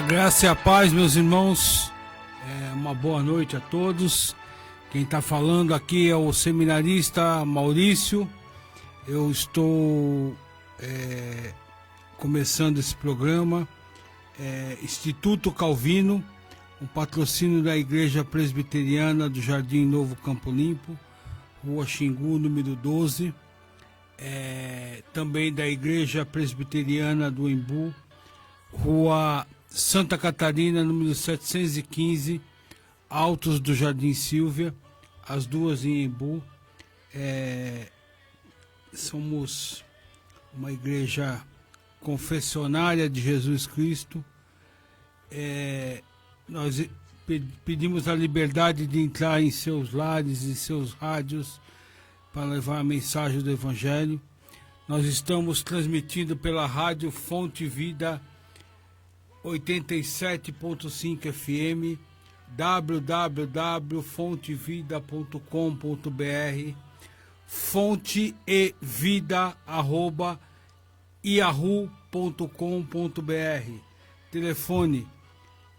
A graça e a paz, meus irmãos, uma boa noite a todos. Quem está falando aqui é o seminarista Maurício. Eu estou começando esse programa, Instituto Calvino, um patrocínio da Igreja Presbiteriana do Jardim Novo Campo Limpo, Rua Xingu, número 12, também da Igreja Presbiteriana do Embu, Rua Santa Catarina, número 715, Altos do Jardim Silvia, as duas em Embu. Somos uma igreja confessionária de Jesus Cristo. Nós pedimos a liberdade de entrar em seus lares e seus rádios para levar a mensagem do Evangelho. Nós estamos transmitindo pela rádio Fonte Vida 87.5 FM, www.fontevida.com.br, fonteevida@yahoo.com.br, telefone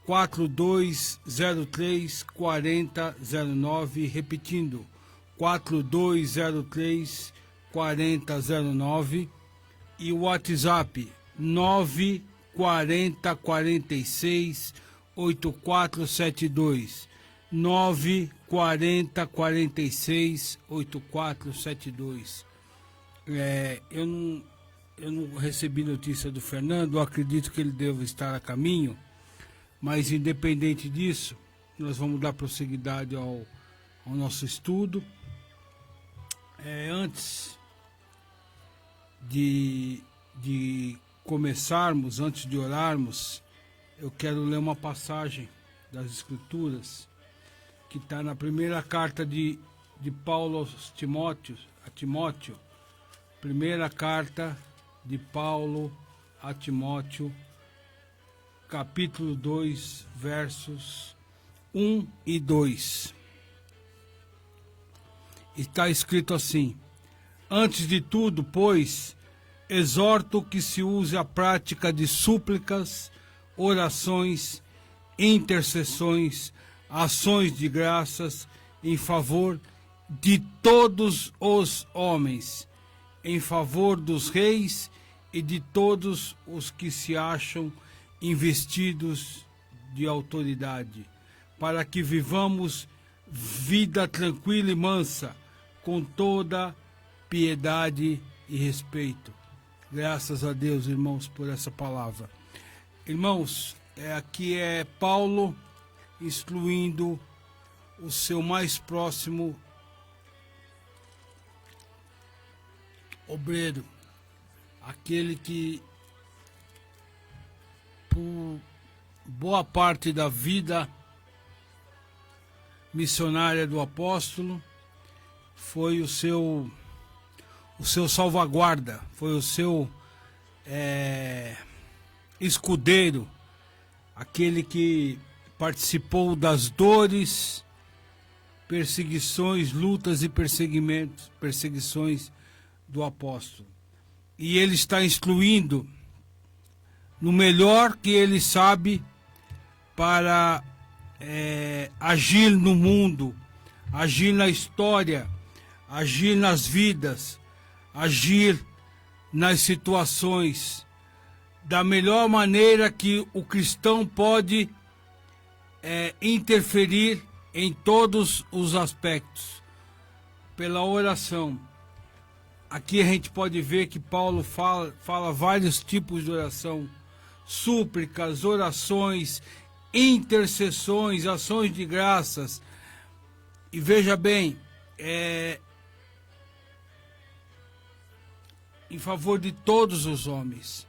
4203 4009, repetindo, 4203 4009, e o WhatsApp 94046 8472, 94046 8472. Eu não recebi notícia do Fernando, eu acredito que ele deve estar a caminho, mas independente disso, nós vamos dar prosseguidade ao nosso estudo. Antes de começarmos, antes de orarmos, eu quero ler uma passagem das Escrituras que está na primeira carta de Paulo a Timóteo, primeira carta de Paulo a Timóteo, capítulo 2, versos 1 e 2. Está escrito assim: antes de tudo, pois, exorto que se use a prática de súplicas, orações, intercessões, ações de graças em favor de todos os homens, em favor dos reis e de todos os que se acham investidos de autoridade, para que vivamos vida tranquila e mansa, com toda piedade e respeito. Graças a Deus, irmãos, por essa palavra. Irmãos, aqui é Paulo instruindo o seu mais próximo obreiro, aquele que por boa parte da vida missionária do apóstolo foi o seu salvaguarda, foi o seu escudeiro, aquele que participou das dores, perseguições, lutas e perseguições do apóstolo. E ele está instruindo no melhor que ele sabe para agir no mundo, agir na história, agir nas vidas, agir nas situações, da melhor maneira que o cristão pode interferir em todos os aspectos, pela oração. Aqui a gente pode ver que Paulo fala vários tipos de oração: súplicas, orações, intercessões, ações de graças. E veja bem, em favor de todos os homens,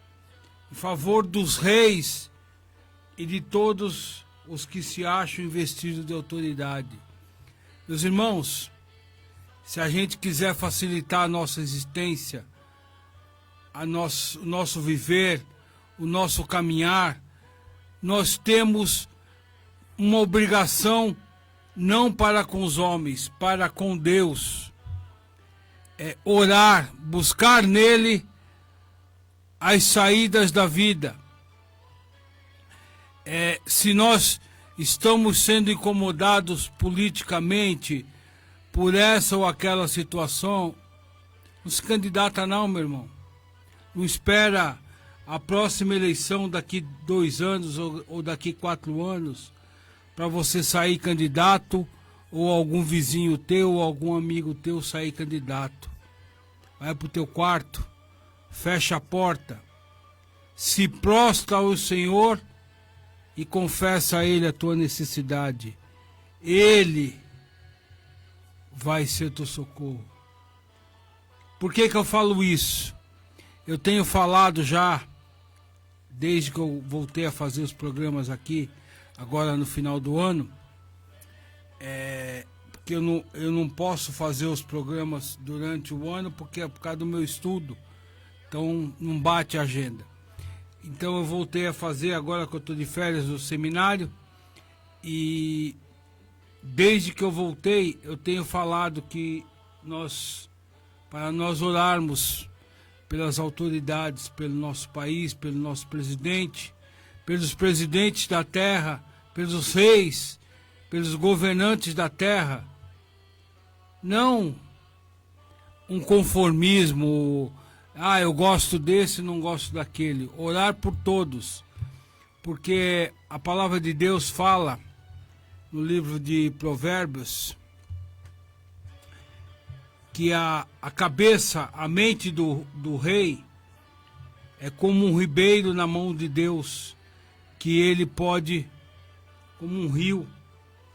em favor dos reis e de todos os que se acham investidos de autoridade. Meus irmãos, se a gente quiser facilitar a nossa existência, o nosso viver, o nosso caminhar, nós temos uma obrigação, não para com os homens, para com Deus. Orar, buscar nele as saídas da vida. se nós estamos sendo incomodados politicamente por essa ou aquela situação, não se candidata não, meu irmão. Não espera a próxima eleição daqui 2 anos ou daqui 4 anos para você sair candidato, ou algum vizinho teu ou algum amigo teu sair candidato. Vai pro teu quarto, fecha a porta, se prostra ao Senhor e confessa a Ele a tua necessidade. Ele vai ser teu socorro. Por que eu falo isso? Eu tenho falado já, desde que eu voltei a fazer os programas aqui, agora no final do ano, porque eu não posso fazer os programas durante o ano, porque é por causa do meu estudo, então não bate a agenda. Então eu voltei a fazer, agora que eu estou de férias, no seminário, e desde que eu voltei, eu tenho falado que para nós orarmos pelas autoridades, pelo nosso país, pelo nosso presidente, pelos presidentes da terra, pelos reis, pelos governantes da terra. Não um conformismo, eu gosto desse, não gosto daquele. Orar por todos, porque a palavra de Deus fala no livro de Provérbios que a cabeça, a mente do rei é como um ribeiro na mão de Deus, que ele pode, como um rio,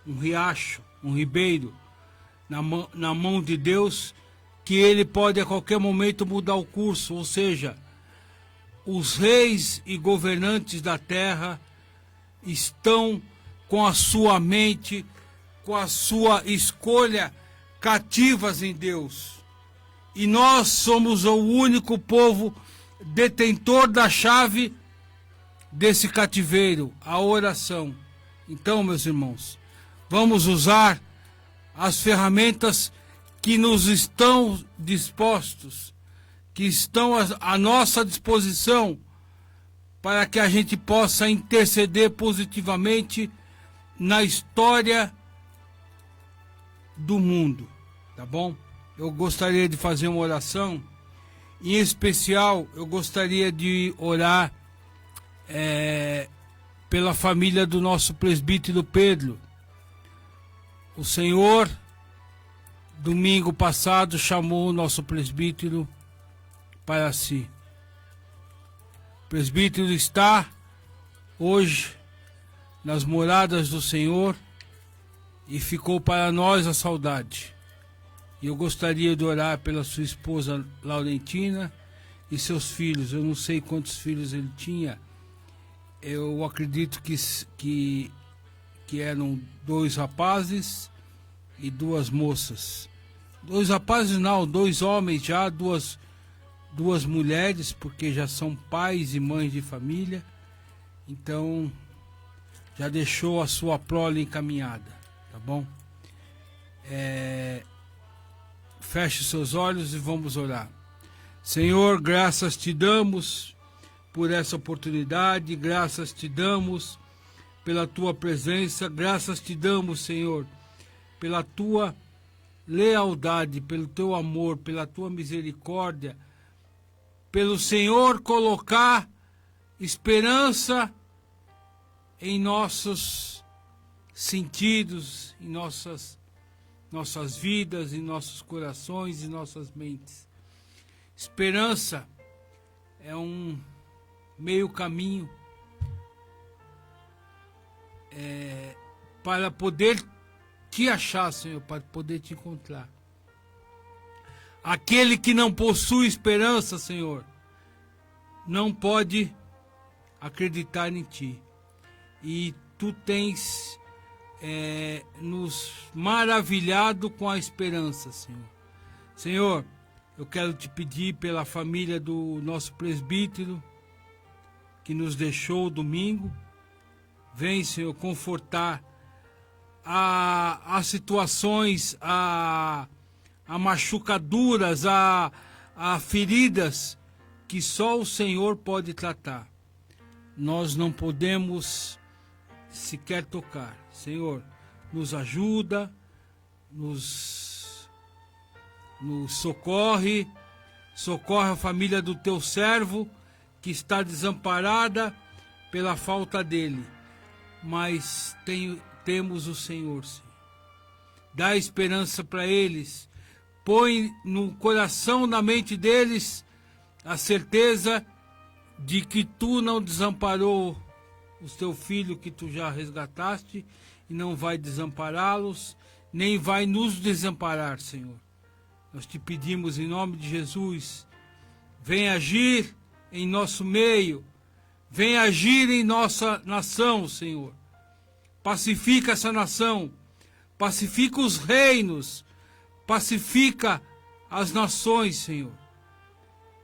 um riacho, um ribeiro na mão de Deus, que ele pode a qualquer momento mudar o curso. Ou seja, os reis e governantes da terra estão com a sua mente, com a sua escolha cativas em Deus. E nós somos o único povo detentor da chave desse cativeiro, a oração. Então, meus irmãos, vamos usar as ferramentas que nos estão dispostos, que estão à nossa disposição, para que a gente possa interceder positivamente na história do mundo, tá bom? Eu gostaria de fazer uma oração, em especial eu gostaria de orar pela família do nosso presbítero Pedro. O Senhor, domingo passado, chamou o nosso presbítero para si. O presbítero está hoje nas moradas do Senhor e ficou para nós a saudade. E eu gostaria de orar pela sua esposa Laurentina e seus filhos. Eu não sei quantos filhos ele tinha. Eu acredito que eram 2 rapazes e 2 moças. 2 rapazes não, 2 homens já, duas mulheres, porque já são pais e mães de família. Então, já deixou a sua prole encaminhada, tá bom? Feche seus olhos e vamos orar. Senhor, graças te damos por essa oportunidade, graças te damos pela tua presença, graças te damos, Senhor, pela tua lealdade, pelo teu amor, pela tua misericórdia, pelo Senhor colocar esperança em nossos sentidos, em nossas vidas, em nossos corações e nossas mentes. Esperança é um meio caminho para poder te achar, Senhor, para poder te encontrar. Aquele que não possui esperança, Senhor, não pode acreditar em ti. E tu tens nos maravilhado com a esperança, Senhor. Senhor, eu quero te pedir pela família do nosso presbítero, que nos deixou domingo. Vem, Senhor, confortar as situações, a machucaduras, a feridas que só o Senhor pode tratar. Nós não podemos se quer tocar. Senhor, nos ajuda, nos socorre, socorre a família do teu servo, que está desamparada pela falta dele, mas temos o Senhor, Senhor. Dá esperança para eles, põe no coração, na mente deles, a certeza de que tu não desamparou o teu filho que tu já resgataste e não vai desampará-los, nem vai nos desamparar, Senhor. Nós te pedimos em nome de Jesus, vem agir em nosso meio, vem agir em nossa nação, Senhor. Pacifica essa nação, pacifica os reinos, pacifica as nações, Senhor.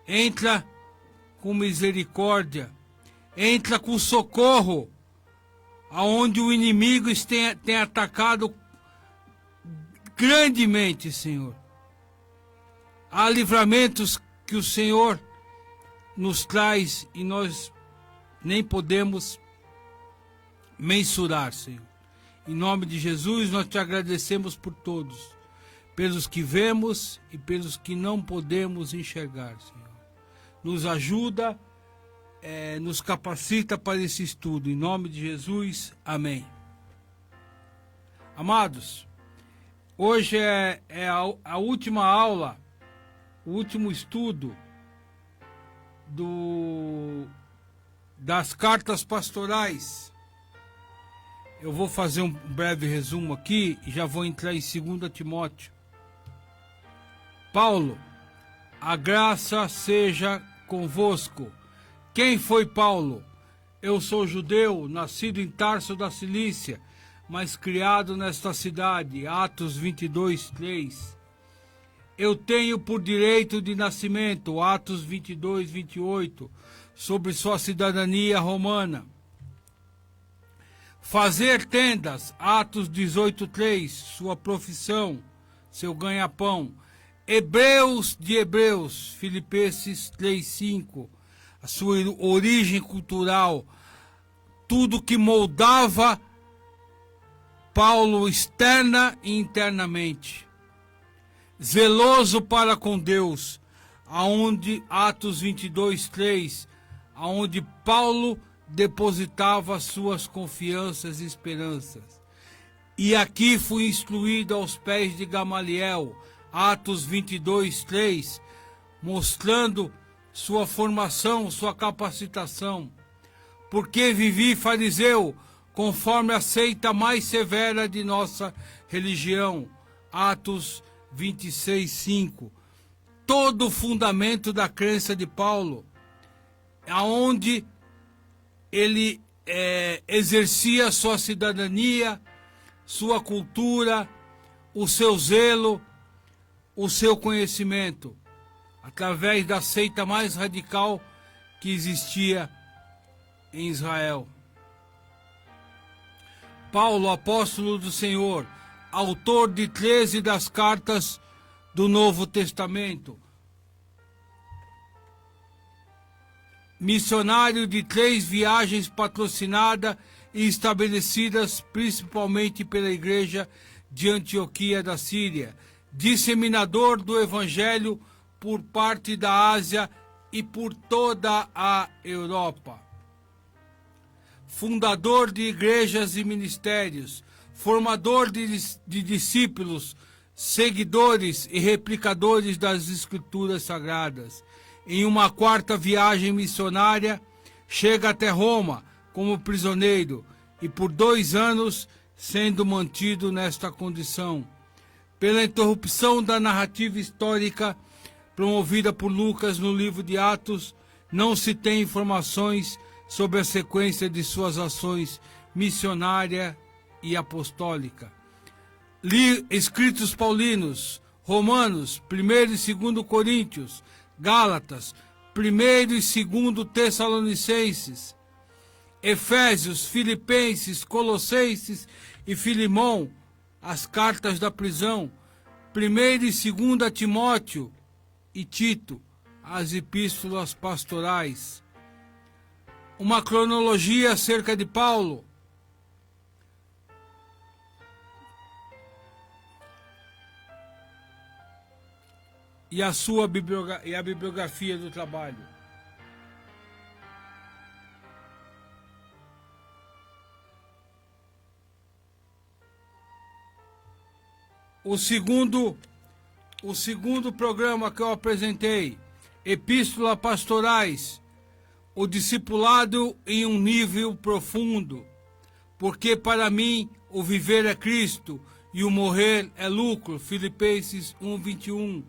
Entra com misericórdia, entra com socorro, aonde o inimigo tem atacado grandemente, Senhor. Há livramentos que o Senhor nos traz e nós nem podemos mensurar, Senhor. Em nome de Jesus, nós te agradecemos por todos, pelos que vemos e pelos que não podemos enxergar, Senhor. Nos ajuda, nos capacita para esse estudo. Em nome de Jesus, amém. Amados, hoje é a última aula, o último estudo das cartas pastorais. Eu vou fazer um breve resumo aqui e já vou entrar em 2 Timóteo. Paulo, a graça seja convosco. Quem foi Paulo? Eu sou judeu, nascido em Tarso da Cilícia, mas criado nesta cidade. Atos 22:3. Eu tenho por direito de nascimento, Atos 22:28, sobre sua cidadania romana. Fazer tendas, Atos 18:3, sua profissão, seu ganha-pão. Hebreus de Hebreus, Filipenses 3:5, a sua origem cultural, tudo que moldava Paulo externa e internamente. Zeloso para com Deus, aonde Atos 22:3, aonde Paulo depositava suas confianças e esperanças. E aqui fui instruído aos pés de Gamaliel, Atos 22:3, mostrando sua formação, sua capacitação. Porque vivi fariseu, conforme a seita mais severa de nossa religião, Atos 26:5. Todo o fundamento da crença de Paulo, aonde ele exercia sua cidadania, sua cultura, o seu zelo, o seu conhecimento, através da seita mais radical que existia em Israel. Paulo, apóstolo do Senhor, autor de 13 das cartas do Novo Testamento, missionário de 3 viagens patrocinadas e estabelecidas principalmente pela igreja de Antioquia da Síria, disseminador do evangelho por parte da Ásia e por toda a Europa, fundador de igrejas e ministérios, formador de discípulos, seguidores e replicadores das Escrituras Sagradas. Em uma 4ª viagem missionária, chega até Roma como prisioneiro e por 2 anos sendo mantido nesta condição. Pela interrupção da narrativa histórica promovida por Lucas no livro de Atos, não se tem informações sobre a sequência de suas ações missionária e apostólica. Escritos paulinos, Romanos, 1º e 2º Coríntios, Gálatas, 1º e 2º Tessalonicenses, Efésios, Filipenses, Colossenses e Filimão, as cartas da prisão, 1ª e 2ª Timóteo e Tito, as epístolas pastorais. Uma cronologia acerca de Paulo. e a bibliografia do trabalho. O segundo programa que eu apresentei, Epístola Pastorais, o discipulado em um nível profundo, porque para mim o viver é Cristo e o morrer é lucro, Filipenses 1:21.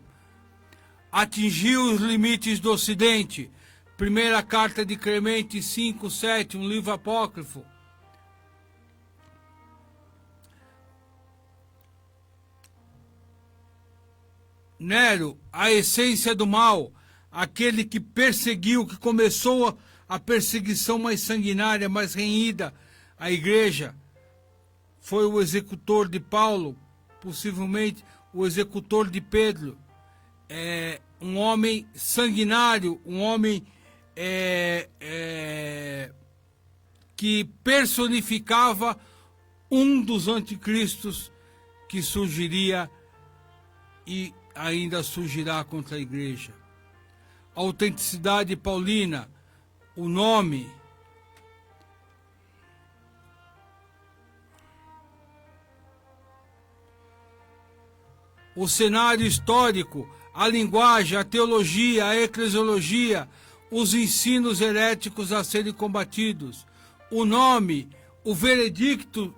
Atingiu os limites do Ocidente, primeira carta de Clemente 5:7, um livro apócrifo. Nero, a essência do mal, aquele que perseguiu, que começou a perseguição mais sanguinária, mais renhida à igreja, foi o executor de Paulo, possivelmente o executor de Pedro. Um homem sanguinário, um homem que personificava um dos anticristos que surgiria e ainda surgirá contra a igreja. A autenticidade paulina, o nome, o cenário histórico, a linguagem, a teologia, a eclesiologia, os ensinos heréticos a serem combatidos, o nome, o veredicto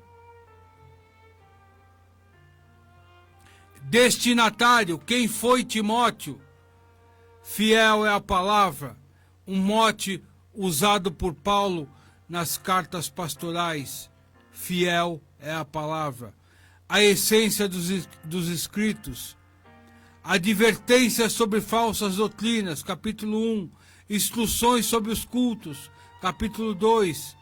destinatário, quem foi Timóteo? Fiel é a palavra, um mote usado por Paulo nas cartas pastorais. Fiel é a palavra. A essência dos escritos. Advertências sobre falsas doutrinas, capítulo 1. Instruções sobre os cultos, capítulo 2.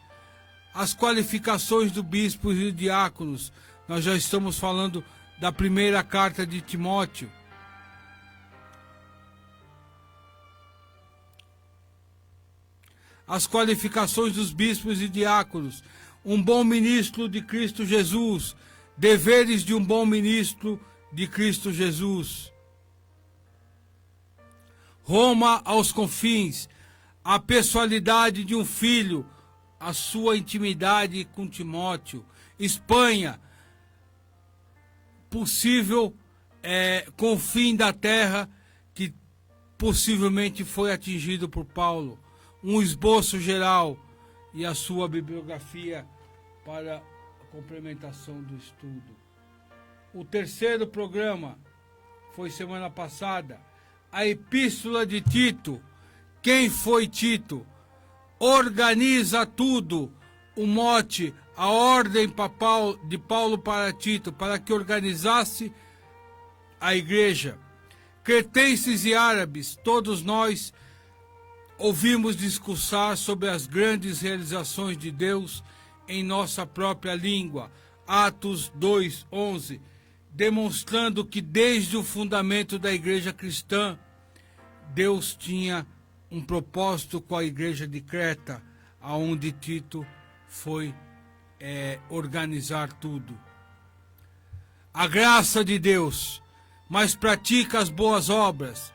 As qualificações do bispo e diáconos. Nós já estamos falando da primeira carta de Timóteo. As qualificações dos bispos e diáconos. Um bom ministro de Cristo Jesus. Deveres de um bom ministro de Cristo Jesus. Roma aos confins. A pessoalidade de um filho. A sua intimidade com Timóteo. Espanha. Possível confim da terra que possivelmente foi atingido por Paulo. Um esboço geral e a sua bibliografia para a complementação do estudo. O terceiro programa foi semana passada, a Epístola de Tito. Quem foi Tito? Organiza tudo, o mote, a ordem papal de Paulo para Tito, para que organizasse a igreja. Cretenses e árabes, todos nós ouvimos discursar sobre as grandes realizações de Deus em nossa própria língua. Atos 2:11, demonstrando que desde o fundamento da igreja cristã, Deus tinha um propósito com a igreja de Creta, aonde Tito foi organizar tudo. A graça de Deus, mas pratica as boas obras.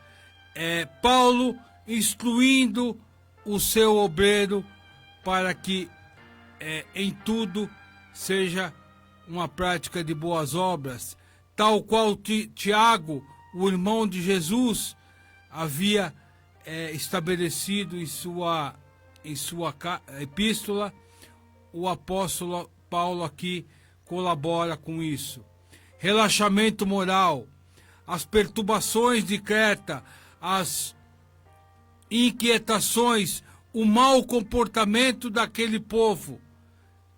Paulo instruindo o seu obreiro para que em tudo seja uma prática de boas obras, tal qual Tiago, o irmão de Jesus, havia estabelecido em sua epístola. O apóstolo Paulo aqui colabora com isso. Relaxamento moral, as perturbações de Creta, as inquietações, o mau comportamento daquele povo,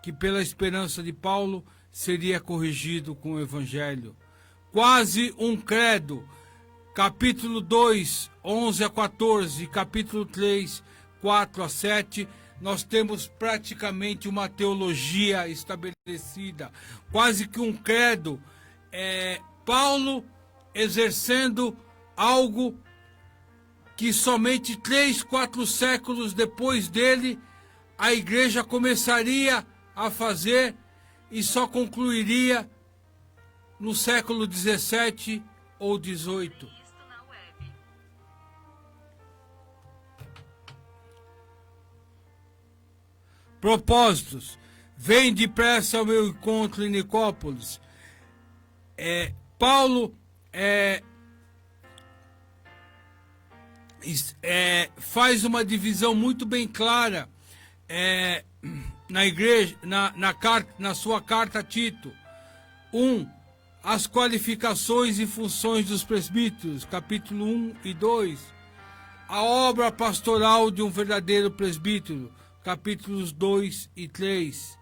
que pela esperança de Paulo seria corrigido com o Evangelho. Quase um credo, capítulo 2, 11 a 14, capítulo 3, 4 a 7, nós temos praticamente uma teologia estabelecida, quase que um credo. Paulo exercendo algo que somente 3, 4 séculos depois dele, a igreja começaria a fazer e só concluiria no século 17 ou 18. Propósitos. Vem depressa ao meu encontro em Nicópolis. Paulo faz uma divisão muito bem clara na igreja, na sua carta a Tito. 1. As qualificações e funções dos presbíteros, capítulo 1 e 2. A obra pastoral de um verdadeiro presbítero, capítulos 2 e 3.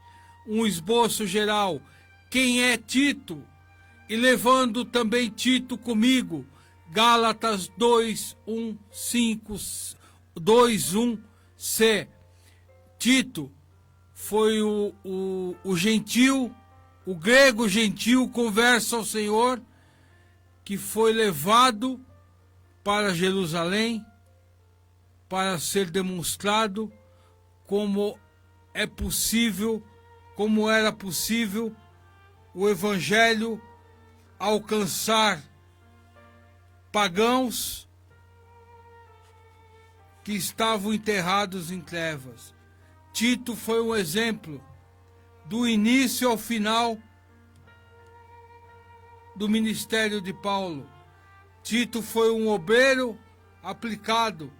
Um esboço geral. Quem é Tito? E levando também Tito comigo. Gálatas 2, 1, 5, 2, 1, C. Tito foi o gentil, o grego gentil converso ao Senhor, que foi levado para Jerusalém para ser demonstrado como era possível o evangelho alcançar pagãos que estavam enterrados em trevas. Tito foi um exemplo do início ao final do ministério de Paulo. Tito foi um obreiro aplicado.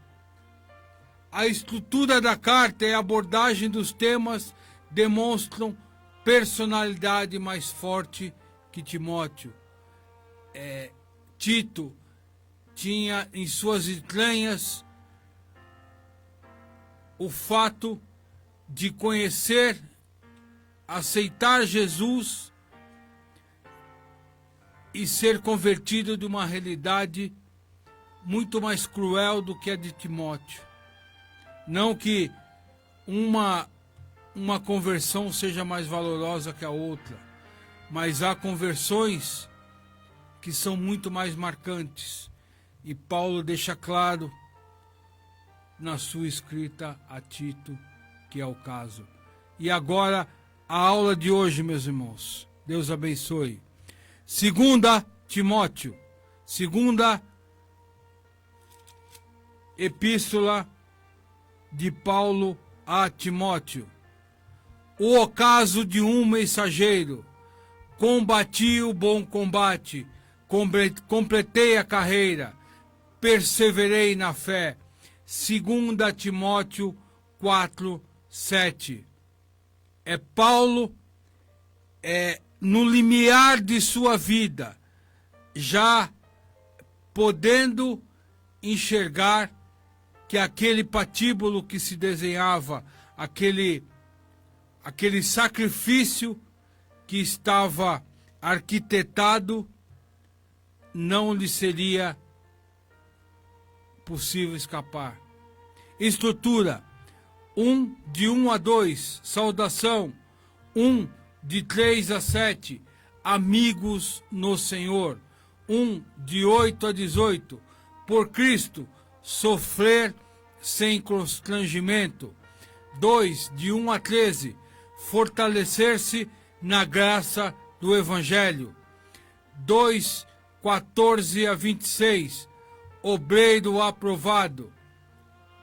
A estrutura da carta e a abordagem dos temas demonstram personalidade mais forte que Timóteo. Tito tinha em suas entranhas o fato de conhecer, aceitar Jesus e ser convertido de uma realidade muito mais cruel do que a de Timóteo. Não que uma conversão seja mais valorosa que a outra, mas há conversões que são muito mais marcantes. E Paulo deixa claro na sua escrita a Tito que é o caso. E agora, a aula de hoje, meus irmãos. Deus abençoe. 2 Timóteo, segunda epístola de Paulo a Timóteo. O ocaso de um mensageiro. Combati o bom combate, completei a carreira, perseverei na fé. 2 Timóteo 4, 7. Paulo, no limiar de sua vida, já podendo enxergar que aquele patíbulo que se desenhava, aquele sacrifício que estava arquitetado, não lhe seria possível escapar. Estrutura: de 1 a 2, saudação. de 3 a 7, amigos no Senhor. de 8 a 18, por Cristo, sofrer sem constrangimento. 2, de 1 a 13, fortalecer-se na graça do Evangelho. 2, 14 a 26, obreiro aprovado.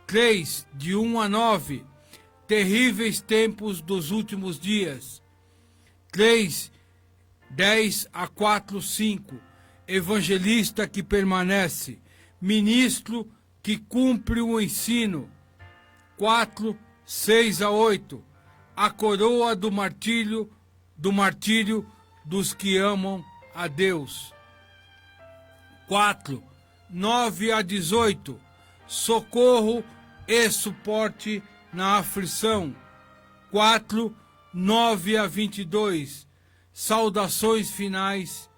3, de 1 a 9, terríveis tempos dos últimos dias. 3, 10 a 4, 5, evangelista que permanece, ministro que cumpre o ensino. 4, 6 a 8, a coroa do martírio dos que amam a Deus. 4, 9 a 18, socorro e suporte na aflição. 4, 9 a 22, saudações finais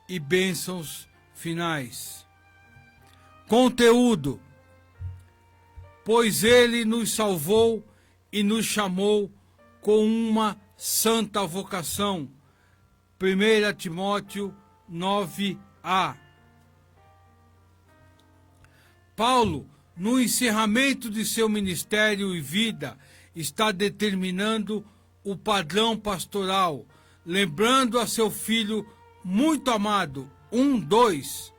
e bênçãos finais. Conteúdo: pois ele nos salvou e nos chamou com uma santa vocação. 1 Timóteo 9a. Paulo, no encerramento de seu ministério e vida, está determinando o padrão pastoral, lembrando a seu filho muito amado, 2,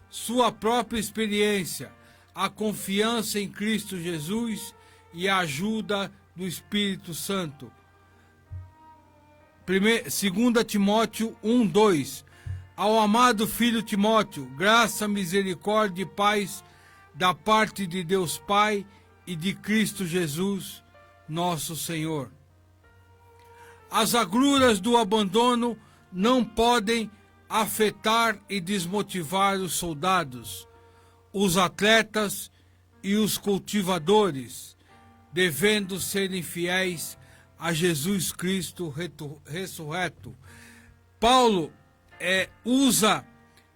sua própria experiência, a confiança em Cristo Jesus e a ajuda do Espírito Santo. 2 Timóteo 1:2. Ao amado filho Timóteo, graça, misericórdia e paz da parte de Deus Pai e de Cristo Jesus, nosso Senhor. As agruras do abandono não podem afetar e desmotivar os soldados, os atletas e os cultivadores, devendo serem fiéis a Jesus Cristo ressurreto. Paulo usa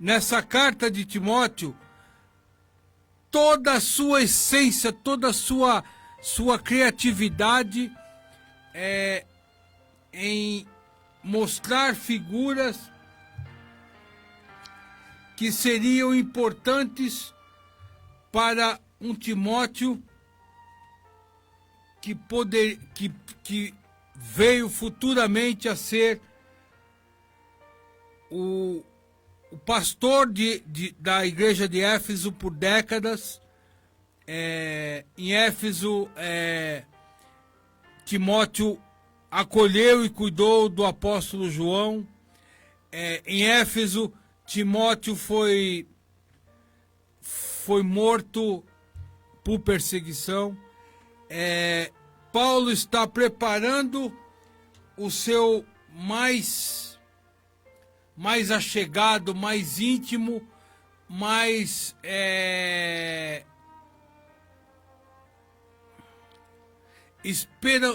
nessa carta de Timóteo toda a sua essência, toda a sua criatividade em mostrar figuras que seriam importantes para um Timóteo que veio futuramente a ser o pastor da igreja de Éfeso por décadas. Em Éfeso, Timóteo acolheu e cuidou do apóstolo João. Em Éfeso, Timóteo foi morto por perseguição. Paulo está preparando o seu mais achegado, mais íntimo, mais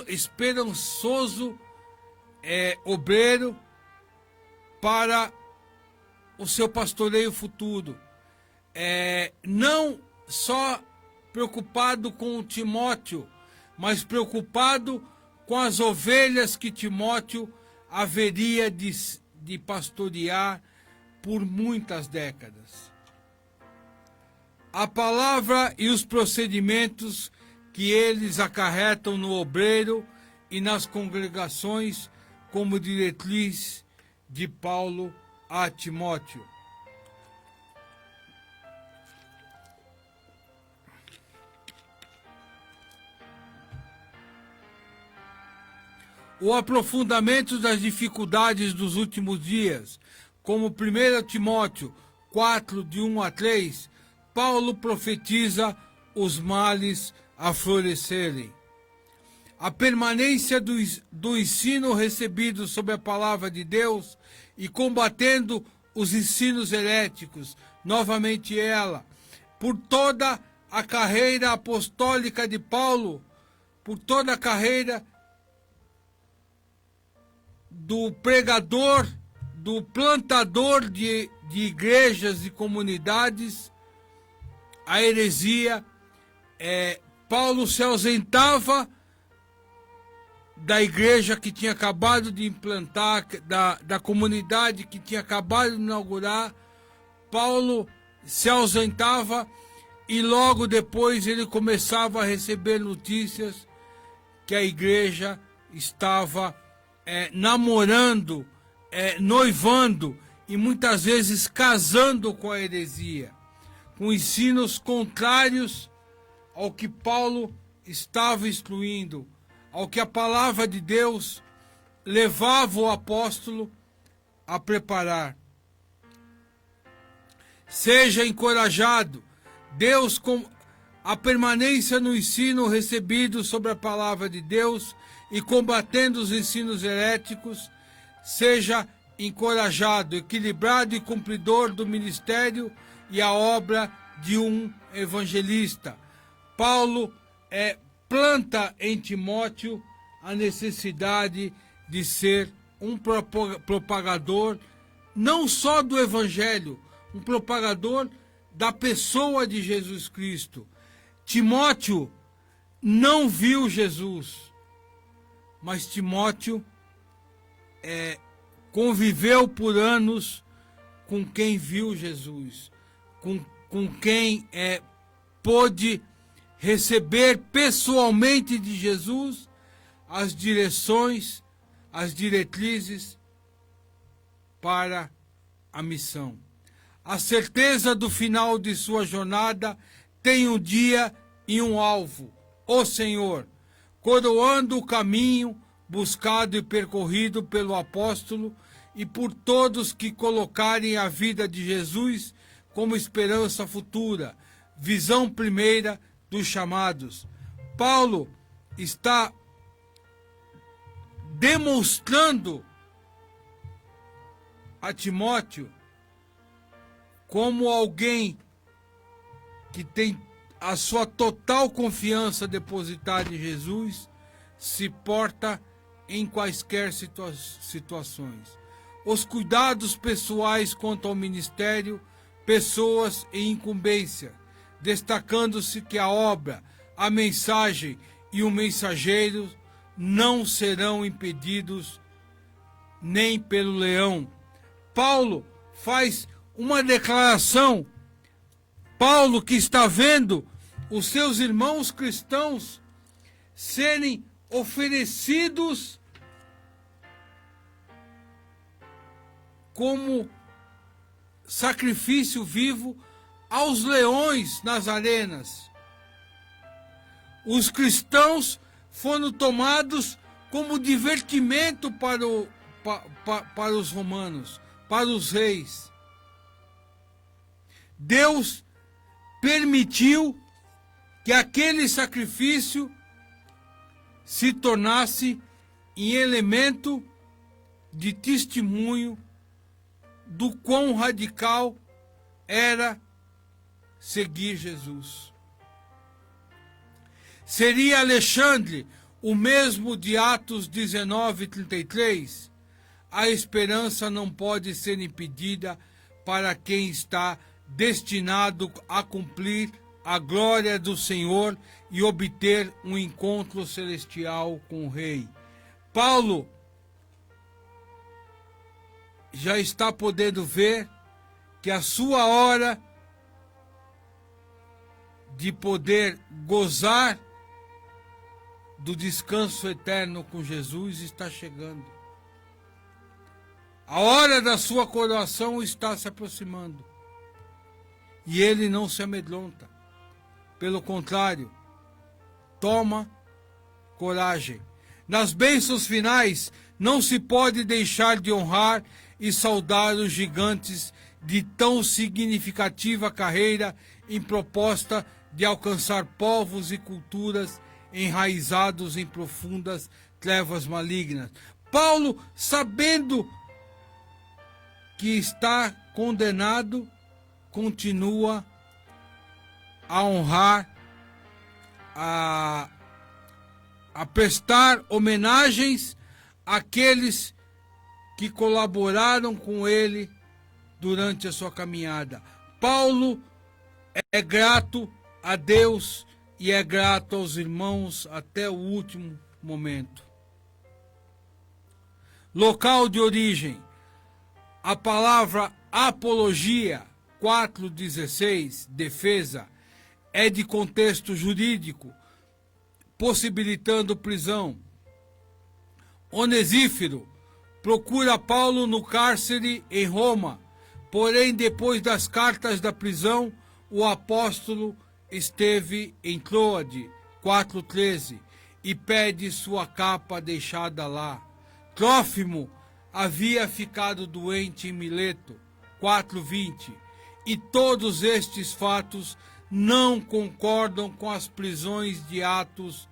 esperançoso obreiro para o seu pastoreio futuro. Não só preocupado com Timóteo, mas preocupado com as ovelhas que Timóteo haveria de pastorear por muitas décadas. A palavra e os procedimentos que eles acarretam no obreiro e nas congregações como diretriz de Paulo a Timóteo. O aprofundamento das dificuldades dos últimos dias, como 1 Timóteo 4, de 1 a 3, Paulo profetiza os males a florescerem. A permanência do ensino recebido sobre a palavra de Deus e combatendo os ensinos heréticos, novamente ela, por toda a carreira apostólica de Paulo, por toda a carreira do pregador, do plantador de igrejas e comunidades, a heresia. Paulo se ausentava da igreja que tinha acabado de implantar, da comunidade que tinha acabado de inaugurar. Paulo se ausentava e logo depois ele começava a receber notícias que a igreja estava namorando, noivando e muitas vezes casando com a heresia, com ensinos contrários ao que Paulo estava instruindo, ao que a palavra de Deus levava o apóstolo a preparar. Seja encorajado, Deus, com a permanência no ensino recebido sobre a palavra de Deus e combatendo os ensinos heréticos, seja encorajado, equilibrado e cumpridor do ministério e a obra de um evangelista. Paulo planta em Timóteo a necessidade de ser um propagador não só do evangelho, um propagador da pessoa de Jesus Cristo. Timóteo não viu Jesus, mas Timóteo conviveu por anos com quem viu Jesus, com quem pôde receber pessoalmente de Jesus as direções, as diretrizes para a missão. A certeza do final de sua jornada tem um dia e um alvo, o Senhor. coroando o caminho buscado e percorrido pelo apóstolo e por todos que colocarem a vida de Jesus como esperança futura, visão primeira dos chamados. Paulo está demonstrando a Timóteo como alguém que tem a sua total confiança depositada em Jesus, se porta em quaisquer situações. Os cuidados pessoais quanto ao ministério, pessoas e incumbência, destacando-se que a obra, a mensagem e o mensageiro não serão impedidos nem pelo leão. Paulo faz uma declaração. Paulo, que está vendo os seus irmãos cristãos serem oferecidos como sacrifício vivo aos leões nas arenas. Os cristãos foram tomados como divertimento para os romanos, para os reis. Deus permitiu que aquele sacrifício se tornasse em elemento de testemunho do quão radical era seguir Jesus. Seria Alexandre o mesmo de Atos 19:33? A esperança não pode ser impedida para quem está destinado a cumprir a glória do Senhor e obter um encontro celestial com o Rei. Paulo já está podendo ver que a sua hora de poder gozar do descanso eterno com Jesus está chegando. A hora da sua coroação está se aproximando. E ele não se amedronta. Pelo contrário, toma coragem. Nas bênçãos finais, não se pode deixar de honrar e saudar os gigantes de tão significativa carreira em proposta de alcançar povos e culturas enraizados em profundas trevas malignas. Paulo, sabendo que está condenado, continua a honrar, a prestar homenagens àqueles que colaboraram com ele durante a sua caminhada. Paulo é grato a Deus e é grato aos irmãos até o último momento. Local de origem. A palavra apologia, 4:16, defesa, é de contexto jurídico, possibilitando prisão. Onesífero procura Paulo no cárcere em Roma, porém, depois das cartas da prisão, o apóstolo esteve em Troade, 4:13, e pede sua capa deixada lá. Trófimo havia ficado doente em Mileto, 4:20, e todos estes fatos não concordam com as prisões de Atos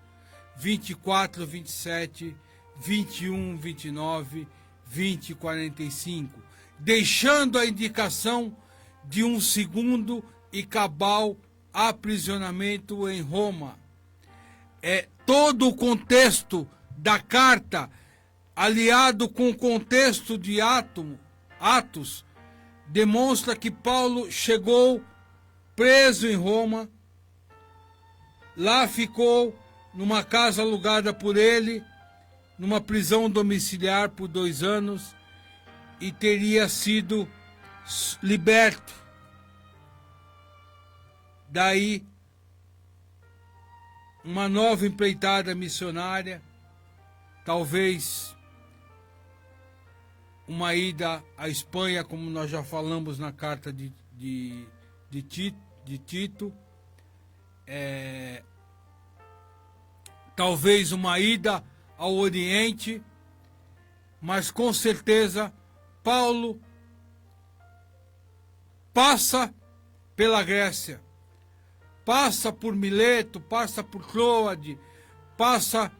24:27, 21:29, 20:45, deixando a indicação de um segundo e cabal aprisionamento em Roma. Todo o contexto da carta, aliado com o contexto de Atos, demonstra que Paulo chegou preso em Roma, lá ficou numa casa alugada por ele, numa prisão domiciliar por 2 anos, e teria sido liberto. Daí, uma nova empreitada missionária, talvez uma ida à Espanha, como nós já falamos na carta de Tito, talvez uma ida ao Oriente, mas com certeza Paulo passa pela Grécia, passa por Mileto, passa por Troade, passa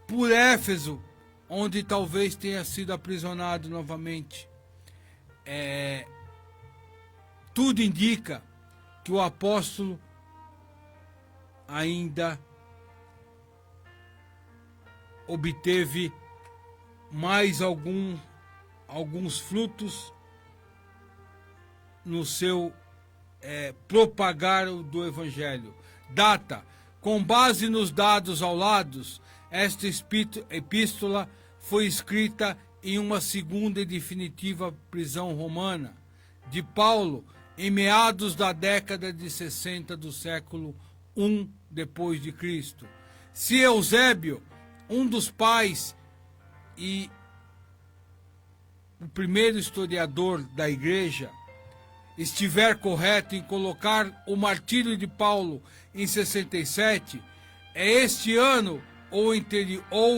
por Éfeso, onde talvez tenha sido aprisionado novamente. Tudo indica que o apóstolo ainda obteve mais alguns frutos no seu propagar do Evangelho. Data: com base nos dados ao lado, esta epístola foi escrita em uma segunda e definitiva prisão romana de Paulo, em meados da década de 60 do século I depois de Cristo. Se Eusébio, um dos pais e o primeiro historiador da igreja, estiver correto em colocar o martírio de Paulo em 67, é este ano ou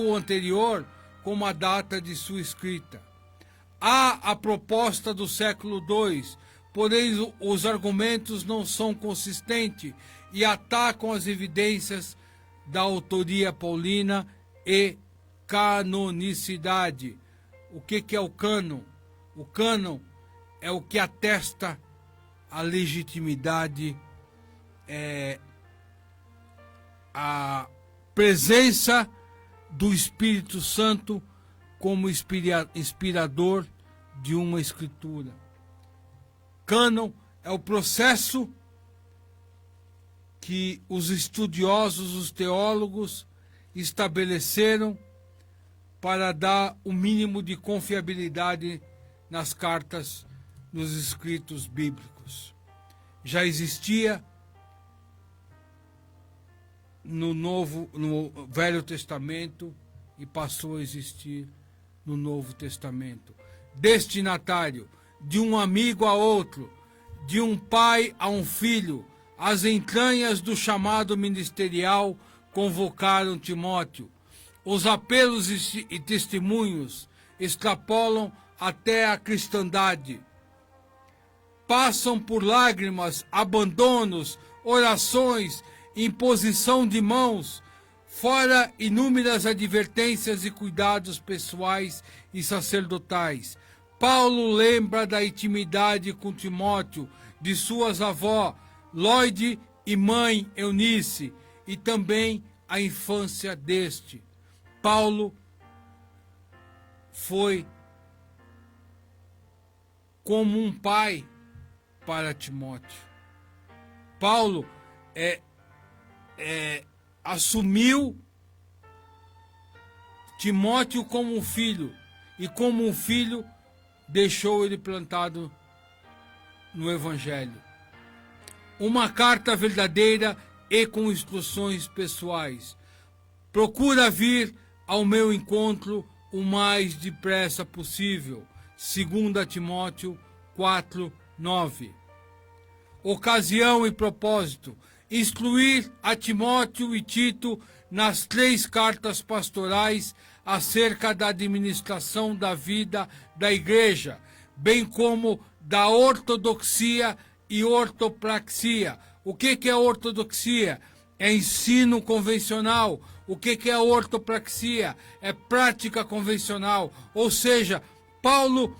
o anterior como a data de sua escrita. Há a proposta do século II, porém os argumentos não são consistentes e atacam as evidências da autoria paulina e canonicidade. O que é o cânon? O cânon é o que atesta a legitimidade, a presença do Espírito Santo como inspirador de uma escritura. Cânon é o processo que os estudiosos, os teólogos, estabeleceram para dar o mínimo de confiabilidade nas cartas, nos escritos bíblicos. Já existia no Velho Testamento e passou a existir no Novo Testamento. Destinatário: de um amigo a outro, de um pai a um filho, as entranhas do chamado ministerial convocaram Timóteo. Os apelos e testemunhos extrapolam até a cristandade. Passam por lágrimas, abandonos, orações, imposição de mãos, fora inúmeras advertências e cuidados pessoais e sacerdotais. Paulo lembra da intimidade com Timóteo, de suas avós, Lóide e mãe Eunice, e também a infância deste. Paulo foi como um pai para Timóteo. Paulo assumiu Timóteo como um filho, e como um filho deixou ele plantado no Evangelho. Uma carta verdadeira e com instruções pessoais. Procura vir ao meu encontro o mais depressa possível. 2 Timóteo 4:9. Ocasião e propósito: instruir a Timóteo e Tito nas 3 cartas pastorais acerca da administração da vida da igreja, bem como da ortodoxia e ortopraxia. O que é ortodoxia? É ensino convencional. O que é ortopraxia? É prática convencional. Ou seja, Paulo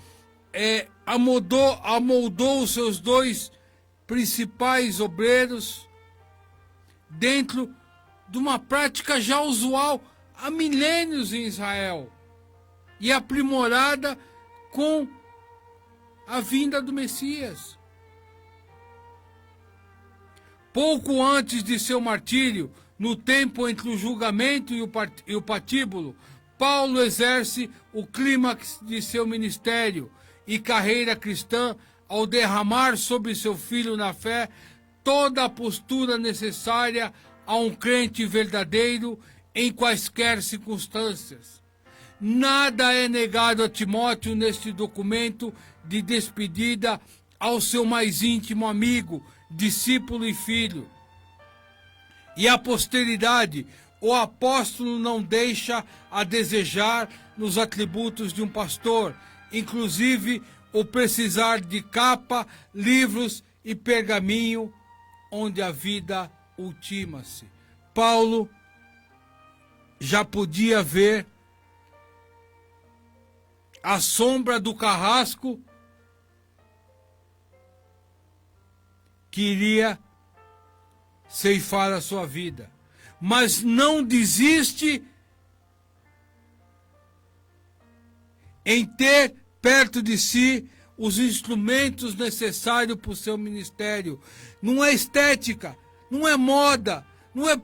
amoldou os seus 2 principais obreiros dentro de uma prática já usual há milênios em Israel e aprimorada com a vinda do Messias. Pouco antes de seu martírio, no tempo entre o julgamento e o patíbulo, Paulo exerce o clímax de seu ministério e carreira cristã ao derramar sobre seu filho na fé toda a postura necessária a um crente verdadeiro em quaisquer circunstâncias. Nada é negado a Timóteo neste documento de despedida ao seu mais íntimo amigo, discípulo e filho. E a posteridade o apóstolo não deixa a desejar nos atributos de um pastor, inclusive o precisar de capa, livros e pergaminho, onde a vida ultima-se. Paulo já podia ver a sombra do carrasco que iria ceifar a sua vida, mas não desiste em ter perto de si os instrumentos necessários para o seu ministério. Não é estética, não é moda, não é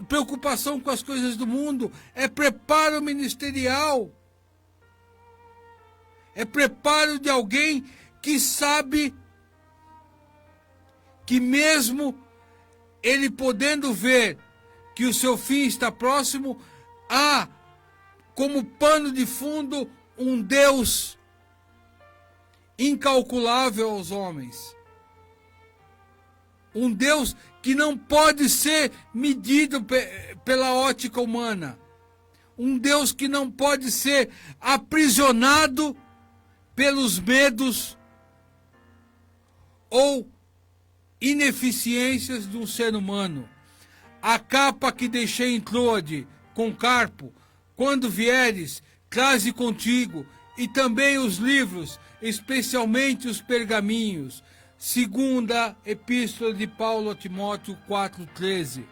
preocupação com as coisas do mundo, é preparo ministerial. É preparo de alguém que sabe que mesmo ele podendo ver que o seu fim está próximo, há como pano de fundo um Deus incalculável aos homens. Um Deus que não pode ser medido pela ótica humana. Um Deus que não pode ser aprisionado pelos medos ou ineficiências de um ser humano. A capa que deixei em Troade com Carpo, quando vieres, traze contigo, e também os livros, especialmente os pergaminhos. Segunda Epístola de Paulo a Timóteo 4,13.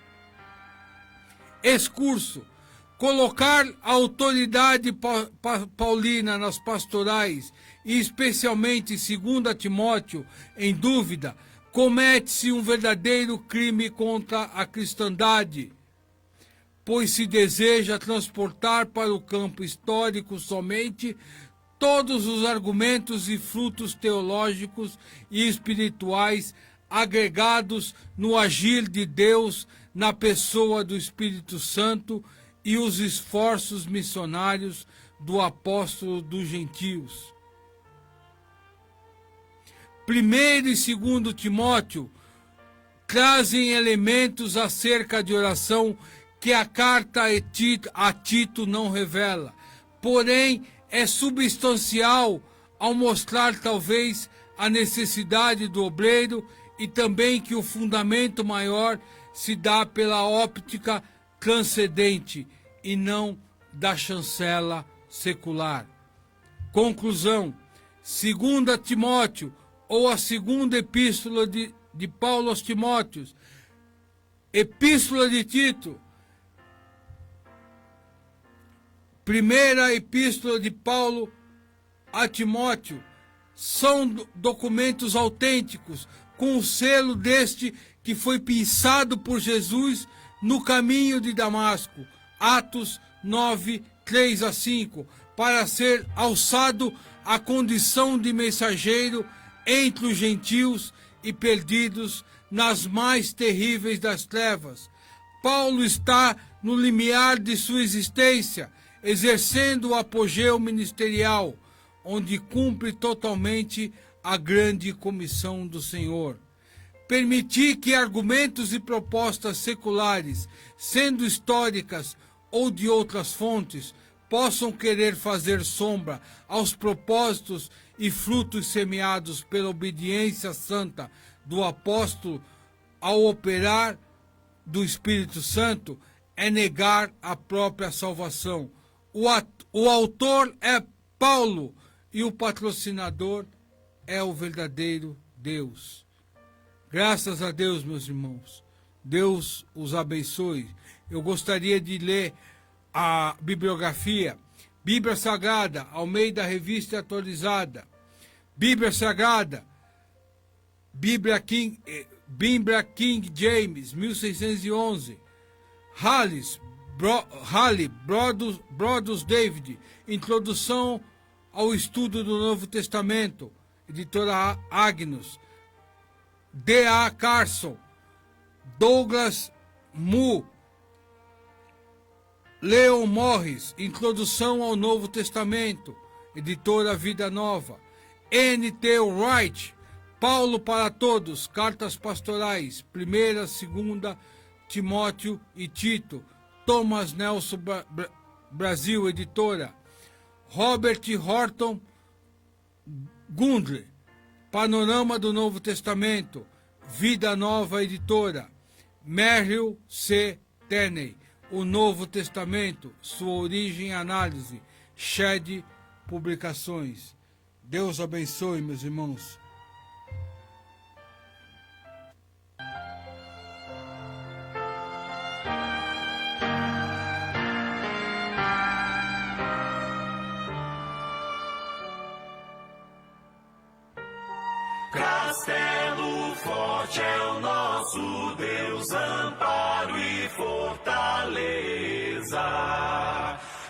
Excurso. Colocar a autoridade paulina nas pastorais, e especialmente 2 Timóteo, em dúvida, comete-se um verdadeiro crime contra a cristandade, pois se deseja transportar para o campo histórico somente todos os argumentos e frutos teológicos e espirituais agregados no agir de Deus na pessoa do Espírito Santo e os esforços missionários do apóstolo dos gentios. 1 e 2 Timóteo trazem elementos acerca de oração que a carta a Tito não revela, porém é substancial ao mostrar talvez a necessidade do obreiro e também que o fundamento maior se dá pela óptica transcendente e não da chancela secular. Conclusão: 2 Timóteo, ou a segunda epístola de Paulo aos Timóteos, epístola de Tito, primeira epístola de Paulo a Timóteo, são documentos autênticos, com o selo deste que foi pensado por Jesus no caminho de Damasco, Atos 9, 3 a 5, para ser alçado à condição de mensageiro entre os gentios e perdidos nas mais terríveis das trevas. Paulo está no limiar de sua existência, exercendo o apogeu ministerial, onde cumpre totalmente a grande comissão do Senhor. Permitir que argumentos e propostas seculares, sendo históricas ou de outras fontes, possam querer fazer sombra aos propósitos e frutos semeados pela obediência santa do apóstolo ao operar do Espírito Santo, é negar a própria salvação. O autor é Paulo e o patrocinador é o verdadeiro Deus. Graças a Deus, meus irmãos. Deus os abençoe. Eu gostaria de ler a bibliografia. Bíblia Sagrada, Almeida Revista Atualizada. Bíblia Sagrada, Bíblia King James, 1611. Halley, Brodus David, Introdução ao Estudo do Novo Testamento, editora Agnus. D.A. Carson, Douglas Moo, Leon Morris, Introdução ao Novo Testamento, editora Vida Nova. N.T. Wright, Paulo para Todos, Cartas Pastorais, 1ª, 2ª Timóteo e Tito, Thomas Nelson Brasil, editora. Robert Horton Gundry, Panorama do Novo Testamento, Vida Nova, editora. Merrill C. Tenney, O Novo Testamento, Sua Origem e Análise, Shed Publicações. Deus abençoe, meus irmãos. Castelo forte é o nosso Deus, amparo e fortaleza.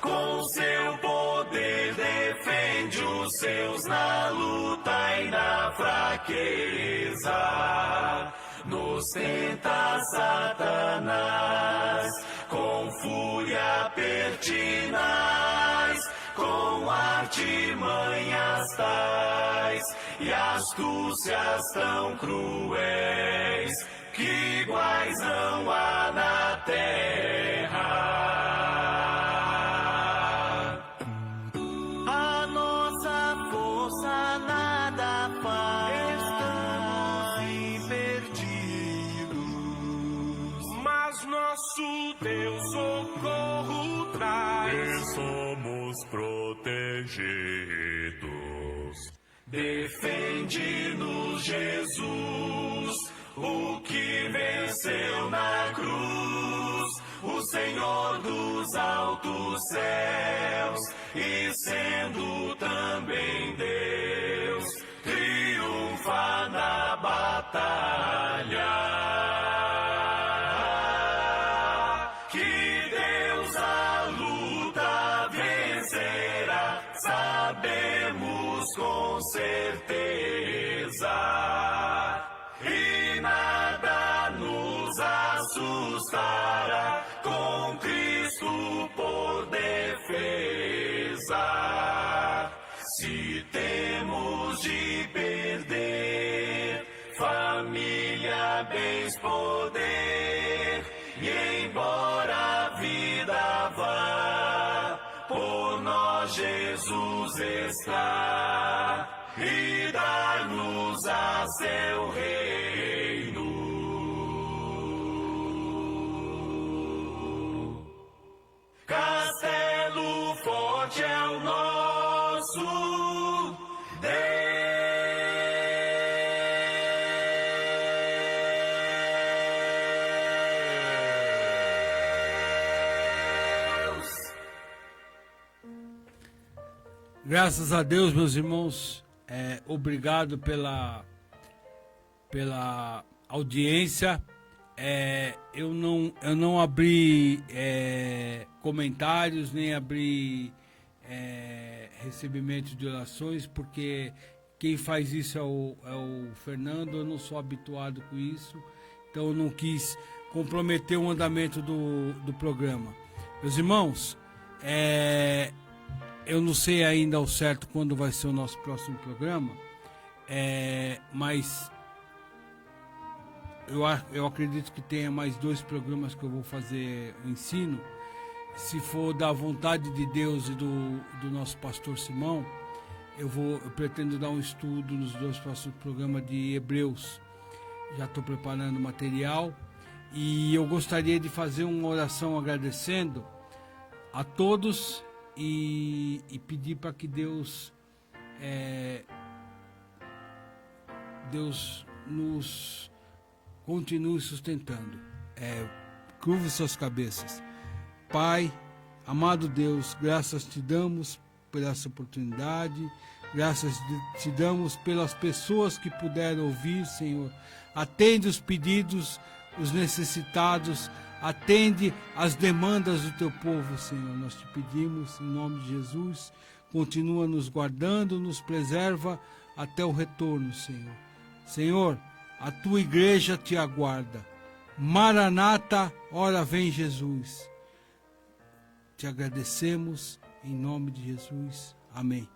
Com seu poder defende os seus na luta e na fraqueza. Nos tenta Satanás, com fúria pertinaz, com artimanhas tais e astúcias tão cruéis, que iguais não há na terra. A nossa força nada faz, estamos perdidos, mas nosso Deus socorro traz, e somos protegidos. Defende-nos, Jesus, o que venceu na cruz, o Senhor dos altos céus, e sendo também Deus, triunfa na batalha. Que Deus a luta vencerá, sabemos com certeza, e nada nos assustará, com Cristo por defesa. Se temos de perder família, bens, poder, e embora a vida vá, por nós Jesus está, e dar-nos a seu reino. Castelo forte é o nosso Deus. Graças a Deus, meus irmãos, obrigado pela audiência. Eu não abri comentários, nem abri recebimento de orações, porque quem faz isso é o Fernando. Eu não sou habituado com isso, então eu não quis comprometer o andamento do programa. Meus irmãos, eu não sei ainda ao certo quando vai ser o nosso próximo programa, mas eu acredito que tenha mais 2 programas que eu vou fazer o ensino. Se for da vontade de Deus e do nosso pastor Simão, eu pretendo dar um estudo nos 2 próximos programas de Hebreus. Já estou preparando material e eu gostaria de fazer uma oração agradecendo a todos e pedir para que Deus nos continue sustentando. Curve suas cabeças. Pai, amado Deus, graças te damos por essa oportunidade, graças te damos pelas pessoas que puderam ouvir, Senhor. Atende os pedidos, os necessitados, atende as demandas do teu povo, Senhor. Nós te pedimos, em nome de Jesus, continua nos guardando, nos preserva até o retorno, Senhor. Senhor, a tua igreja te aguarda. Maranata, ora vem Jesus. Te agradecemos em nome de Jesus. Amém.